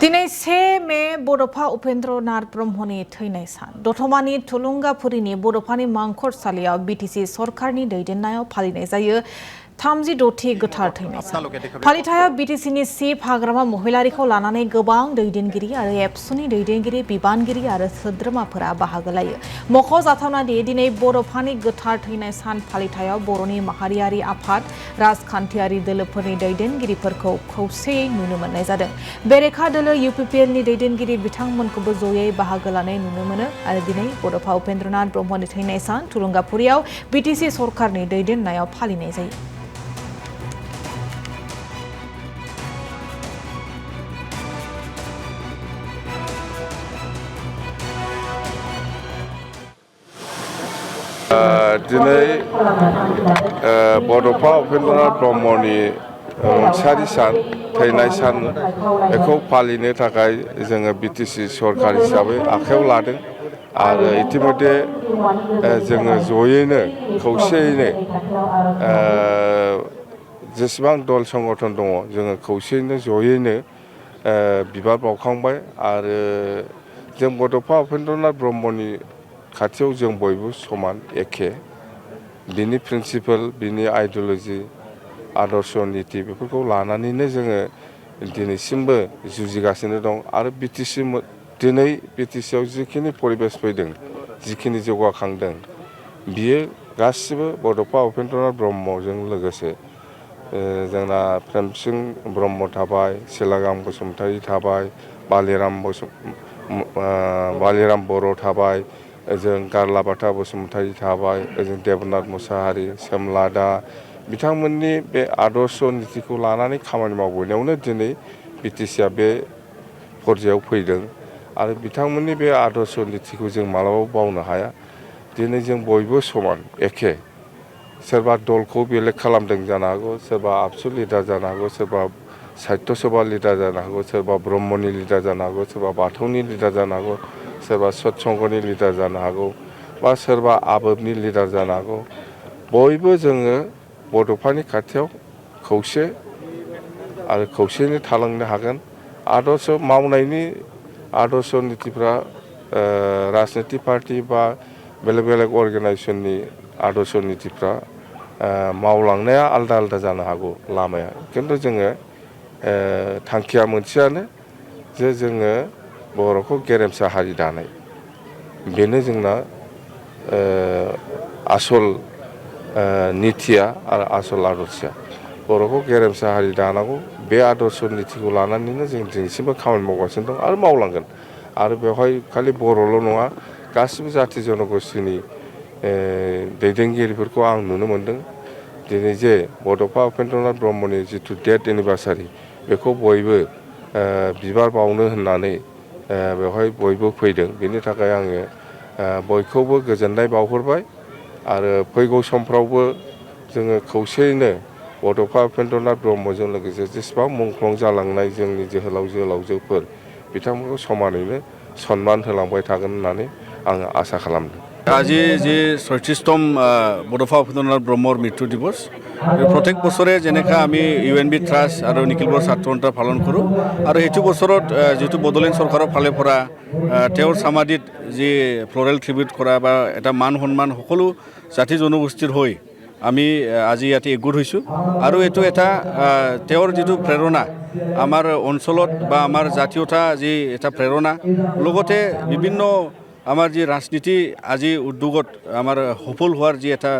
दिनै 1 मे बड'फा उपेन्द्रनाथ ब्रह्मनि थैनाय सान दतमानि थुलुंगाफुरिनि बड'फानि मांखरसालियाव बिटिसि सरकारनि दैदेननायाव फालिनाय जायो 36थि गोथार थैनाय सान फालिथायाव बिटिसिनि चिफ हाग्रामा महिलारिखौ लानानै गोबां दैदेनगिरि आरो एबसुनि दैदेनगिरि बिबानगिरि आरो सोद्रोमाफोरा बाहागो लायो मख'जाथावना दि दिनै बड'फानि गोथार थैनाय सान फालिथायाव बर'नि माहारियारि आफाद राजखान्थियारि दोलोफोरनि दैदेनगिरिफोरखौ खौसेयै नुनो मोननाय जादों बेरेखा दोलो UPPLनि दैदेनगिरि बिथांमोनखौबो जयै बाहागो लानाय नुनो मोनो आरो दिनै बड'फा उपेन्द्रनाथ ब्रह्मनि थैनाय सान थुलुंगाफुरियाव बिटिसि सरकारनि दैदेननायाव फालिनाय जायो दिनै बड'फा उपेन्द्रनाथ ब्रह्मनि रुंसारि सान थैनाय सान बेखौ फालिनो थाखाय जोङो बिटिसि सरकार हिसाबै आखायाव लादों आरो इतिमধ্যে जोङो जयैनो खौसेयैनो जेसेबां दल संगठन दङ जोङो खौसेयैनो जयैनो बिबार बावखांबाय आरो जों बड'फा उपेन्द्रनाथ ब्रह्मनि खाथियाव जों बयबो समान एखे बिनि प्रिन्सिपल बिनि आइडिय'लजि आदर्श नीति बेफोरखौ लानानैनो जोङो दिनैसिमबो जुजिगासिनो दं आरो दिनै बिटिसिआव जिखिनि परिबेस फैदों जिखिनि जौगाखांदों बियो गासिबो बड'फा उपेन्द्रनाथ ब्रह्मजों लोगोसे जोंना प्रेमसिं ब्रह्म थाबाय सिलागाम बसुमतारी थाबाय बालिराम बर' थाबाय ओजों गारलाबाथा बसुमतारी थाबाय ओजों देबनाथ मुसाहारि सोमलादा बिथांमोननि बे आदर्श नीतिखौ लानानै खामानि मावबोनायावनो दिनै बिटिसिआ बे पर्यायाव फैदों आरो बिथांमोननि बे आदर्श नीतिखौ जों मालाबाबो बावनो हाया दिनै जों बयबो समान एखे सोरबा दलखौ बेलेग खालामदों जानो हागौ सोरबा आबसु लिडार जानो हागौ सोरबा साहित्य सभा लिडार जानो हागौ सोरबा ब्रह्मनि लिडार जानो हागौ सोरबा बाथौनि लिडार जानो हागौ सोरबा सत्संगनि लिडार जानो हागौ बा सोरबा आबोबनि लिडार जानो हागौ बयबो जोङो बड'फानि खाथियाव खौसे आरो खौसेयैनो थालांनो हागोन आदर्श मावनायनि आदर्श नीतिफ्रा राजनितिक पार्टी बा बेलेग बेलेग अर्गेनाइजेसननि आदर्श नीतिफ्रा मावलांनाया आलदा आलदा जानो हागौ लामाया खिन्थु जोङो थांखिया मोनसेयानो जे जोङो बर'खौ गेरेमसा हारि दानाय बेनो जोंना आसल नीतिया आरो आसल आदर्शया बर'खौ गेरेमसा हारि दानांगौ बे आदर्श नीतिखौ लानानैनो जों दिनैसिमबो खामानि मावगासिनो दं आरो मावलांगोन आरो बेवहाय खालि बर'ल' नङा गासिबो जाथि जनगोष्ठीनि दैदेनगिरिफोरखौ आं नुनो मोनदों दिनै जे बड'फा उपेन्द्रनाथ ब्रह्मनि जिथु डेथ एनिभार्सारि बेखौ बयबो बिबार बावनो होननानै बेवहाय बयबो फैदों बेनि थाखाय आङो बयखौबो गोजोननाय बावहरबाय आरो फैगौ समफ्रावबो जोङो खौसेयैनो बड'फा उपेन्द्रनाथ ब्रह्मजों लोगोसे जेसेबां मुंख्लं जालांनाय जोंनि जोहोलाव जोहोलावजोफोर बिथांमोनखौ समानैनो सनमान होलांबाय थागोन होननानै आङो आसा खालामदों আজি যে 36তম বড'ফা উपेन्द्रनाथ ব্ৰহ্মৰ মৃত্যু দিৱস প্ৰত্যেক বছৰে যেনেকৈ আমি UNB ট্ৰাষ্ট আৰু নিখিল বড়ো ছাত্ৰ সন্থা পালন কৰোঁ আৰু সেইটো বছৰত যিটো বডোলেণ্ড চৰকাৰৰ ফালে পৰা তেওঁৰ সমাধিত যি ফ্লৰেল ট্ৰিবিউট কৰা বা এটা মান সন্মান সকলো জাতি জনগোষ্ঠীৰ হৈ আমি আজি ইয়াতে একগোট হৈছোঁ আৰু এইটো এটা তেওঁৰ যিটো প্ৰেৰণা আমাৰ অঞ্চলত বা আমাৰ জাতীয়তা যি এটা প্ৰেৰণা লগতে বিভিন্ন আমাৰ যি ৰাজনীতি আজি উদ্যোগত আমাৰ সফল হোৱাৰ যি এটা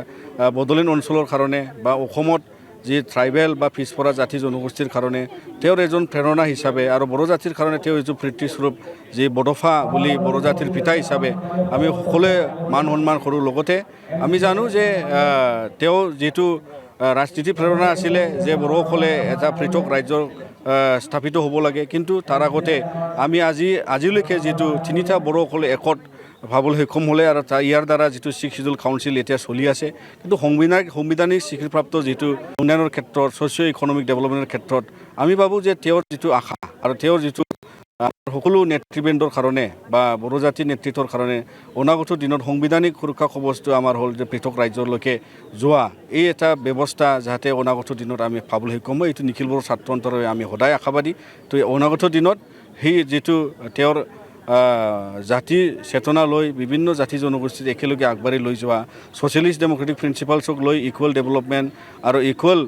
বডোলেণ্ড অঞ্চলৰ কাৰণে বা অসমত যি ট্ৰাইবেল বা পিছপৰা জাতি জনগোষ্ঠীৰ কাৰণে তেওঁৰ এজন প্ৰেৰণা হিচাপে আৰু বড়ো জাতিৰ কাৰণে তেওঁ এজন পিতৃস্বৰূপ যি বড'ফা বুলি বড়ো জাতিৰ পিতা হিচাপে আমি সকলোৱে মান সন্মান কৰোঁ লগতে আমি জানো যে তেওঁ যিটো ৰাজনীতি প্ৰেৰণা আছিলে যে বড়োসকলে এটা পৃথক ৰাজ্য স্থাপিত হ'ব লাগে কিন্তু তাৰ আগতে আমি আজিলৈকে যিটো তিনিটা বড়োসকলে একত ভাবলৈ সক্ষম হ'লে আৰু ইয়াৰ দ্বাৰা যিটো ছিক্স শিডিউল কাউন্সিল এতিয়া চলি আছে কিন্তু সাংবিধানিক স্বীকৃতিপ্ৰাপ্ত যিটো উন্নয়নৰ ক্ষেত্ৰত ছ'চিঅ' ইকনমিক ডেভেলপমেণ্টৰ ক্ষেত্ৰত আমি ভাবোঁ যে তেওঁৰ যিটো আশা আৰু তেওঁৰ যিটো সকলো নেতৃবৃন্দৰ কাৰণে বা বড়ো জাতিৰ নেতৃত্বৰ কাৰণে অনাগত দিনত সাংবিধানিক সুৰক্ষা কৱচটো আমাৰ হ'ল যে পৃথক ৰাজ্যলৈকে যোৱা এই এটা ব্যৱস্থা যাতে অনাগত দিনত আমি পাবলৈ সক্ষম হয় এইটো নিখিল বড়ো ছাত্ৰ সন্থাৰ আমি সদায় আশাবাদী তো অনাগত দিনত সেই যিটো তেওঁৰ জাতি চেতনা লৈ বিভিন্ন জাতি জনগোষ্ঠীক একেলগে আগবাঢ়ি লৈ যোৱা ছ'চিয়েলিষ্ট ডেম'ক্ৰেটিক প্ৰিন্সিপালছক লৈ ইকুৱেল ডেভেলপমেণ্ট আৰু ইকুৱেল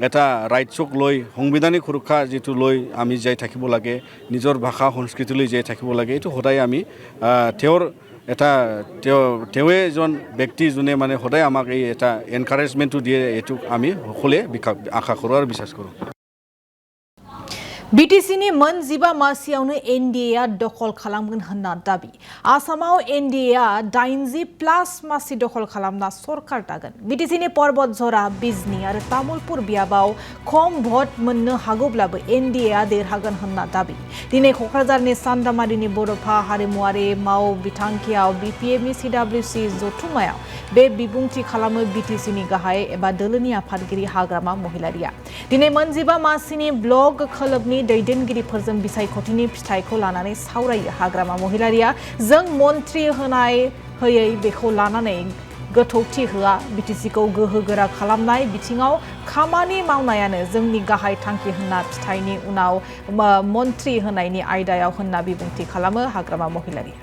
এটা ৰাইটছক লৈ সাংবিধানিক সুৰক্ষা যিটো লৈ আমি জীয়াই থাকিব লাগে নিজৰ ভাষা সংস্কৃতিলৈ জীয়াই থাকিব লাগে এইটো সদায় আমি তেওঁৰ তেওঁৱে এজন ব্যক্তি যোনে মানে সদায় আমাক এই এটা এনকাৰেজমেণ্টটো দিয়ে এইটো আমি সকলোৱে আশা কৰোঁ আৰু বিশ্বাস কৰোঁ BTC-नि मोन 15 मासियावनो NDA-आ दखल खालामगोन होनना दाबि आसामाव NDA-आ 80+ मासि दखल खालामना सरकार दागोन BTC-नि पर्बतझरा बिजनी आरो तामुलपुर बियाबाव खम भट मोननो हागौब्लाबो NDA-आ देरहागोन होनना दाबि दिनै क'क्राझारनि सान्दामारिनि बड'फा हारिमुआरि माव बिथांखियाव BPF-नि CWC जथुमायाव बे बिबुंथि खालामो BTC-नि गाहाय एबा दोलोनि आफादगिरि हाग्रामा महिलारिया दिनै मोन 15 मासिनि ब्लक खोलोबनि दैदेनगिरिफोरजों बिसायख'थिनि फिथाइखौ लानानै सावरायो हाग्रामा महिलारिया जों मन्त्रि होयै बेखौ लानानै गोथौथि होआ BTC-खौ गोहोगोरा खालामनाय बिथिङाव खामानि मावनायानो जोंनि गाहाय थांखि होनना फिथाइनि उनाव मन्त्रि होनायनि आयदायाव होनना बिबुंथि खालामो हाग्रामा महिलारिया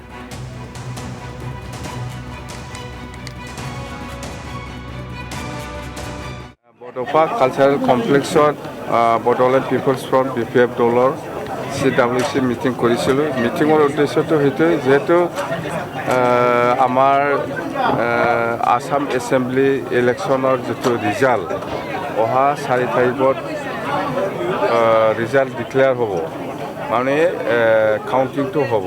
बड'फा कालचारेल कमप्लेक्सत Bodoland People's Front BPF দলৰ CWC মিটিং কৰিছিলোঁ মিটিঙৰ উদ্দেশ্যটো সেইটো যেহেতু আমাৰ আসাম এছেম্বলি ইলেকশ্যনৰ যিটো ৰিজাল্ট অহা 4 তাৰিখত ৰিজাল্ট ডিক্লেয়াৰ হ'ব মানে কাউণ্টিংটো হ'ব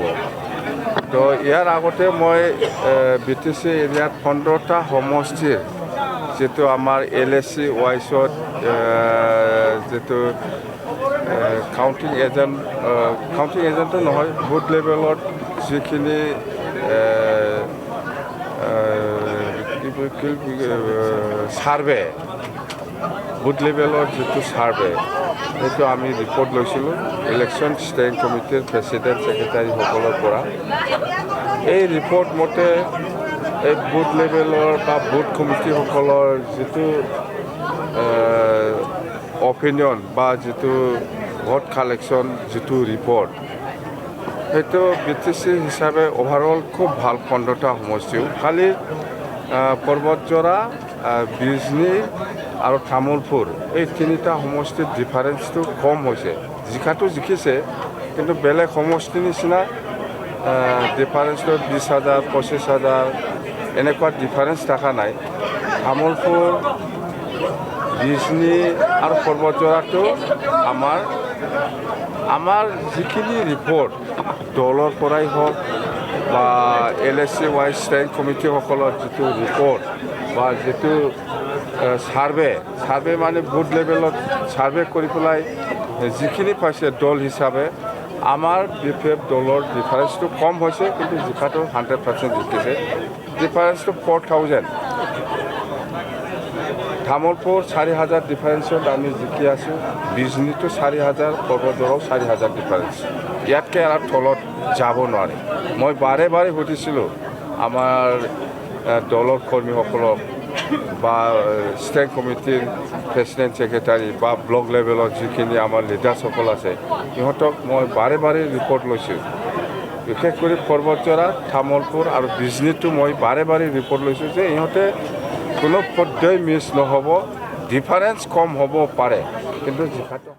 তো ইয়াৰ আগতে মই BTC এৰিয়াত 15টা সমষ্টিৰ যেটো আমাৰ LSC ওয়াইছত যেটো কাউন্টিং এজেন্ট নহয় বুথ লেভেলত যিখিনি সার্ভে বুথ লেভেলত যেটো সার্ভে সেইটো আমি রিপোর্ট লৈছিলোঁ ইলেকশন স্টেয়িং কমিটিৰ প্ৰেসিডেন্ট সেক্ৰেটাৰী সকলৰ পৰা এই ৰিপোৰ্ট মতে এই বুথ লেভেলৰ বা বুথ কমিটিসকলৰ যিটো অপিনিয়ন বা যিটো ভোট কালেকশ্যন যিটো ৰিপৰ্ট সেইটো BTC হিচাপে ওভাৰঅল খুব ভাল 15টা সমষ্টিও খালি পৰ্বতজৰা বিজনী আৰু তামুলপুৰ এই তিনিটা সমষ্টিৰ ডিফাৰেন্সটো কম হৈছে জিকাটো জিকিছে কিন্তু বেলেগ সমষ্টিৰ নিচিনা ডিফাৰেন্সটো 20,000 25,000 এনেকুৱা ডিফাৰেন্স থকা নাই তামুলপুৰ বিজনী আৰু পৰ্বতজৰাটো আমাৰ যিখিনি ৰিপৰ্ট দলৰ পৰাই হওক বা LSC ৱাইজ ষ্টেয়িং কমিটিসকলৰ যিটো ৰিপৰ্ট বা যিটো সাৰ্ভে মানে বুথ লেভেলত সাৰ্ভে কৰি পেলাই যিখিনি পাইছে দল হিচাপে আমাৰ BPF দলৰ ডিফাৰেন্সটো কম হৈছে কিন্তু জিকাটো 100% জিকিছে ডিফাৰেন্সটো 4,000 তামুলপুৰ 4,000 ডিফাৰেন্সত আমি জিকি আছোঁ বিজনীটো 4,000 পৰ্বতজৰাও 4,000 ডিফাৰেন্স ইয়াতকৈ আৰু তলত যাব নোৱাৰে মই বাৰে সুধিছিলোঁ আমাৰ দলৰ কৰ্মীসকলক বা ষ্টেয়িং কমিটিৰ প্ৰেচিডেণ্ট ছেক্ৰেটাৰী বা ব্লক লেভেলত যিখিনি আমাৰ লিডাৰ্ছসকল আছে সিহঁতক মই বাৰে ৰিপৰ্ট লৈছোঁ বিশেষ কৰি পৰ্বতজৰা তামুলপুৰ আৰু বিজনীটো মই বাৰে ৰিপৰ্ট লৈছোঁ যে ইহঁতে কোনো পৰ্যায় মিছ নহ'ব ডিফাৰেন্স কম হ'ব পাৰে কিন্তু জিকাটো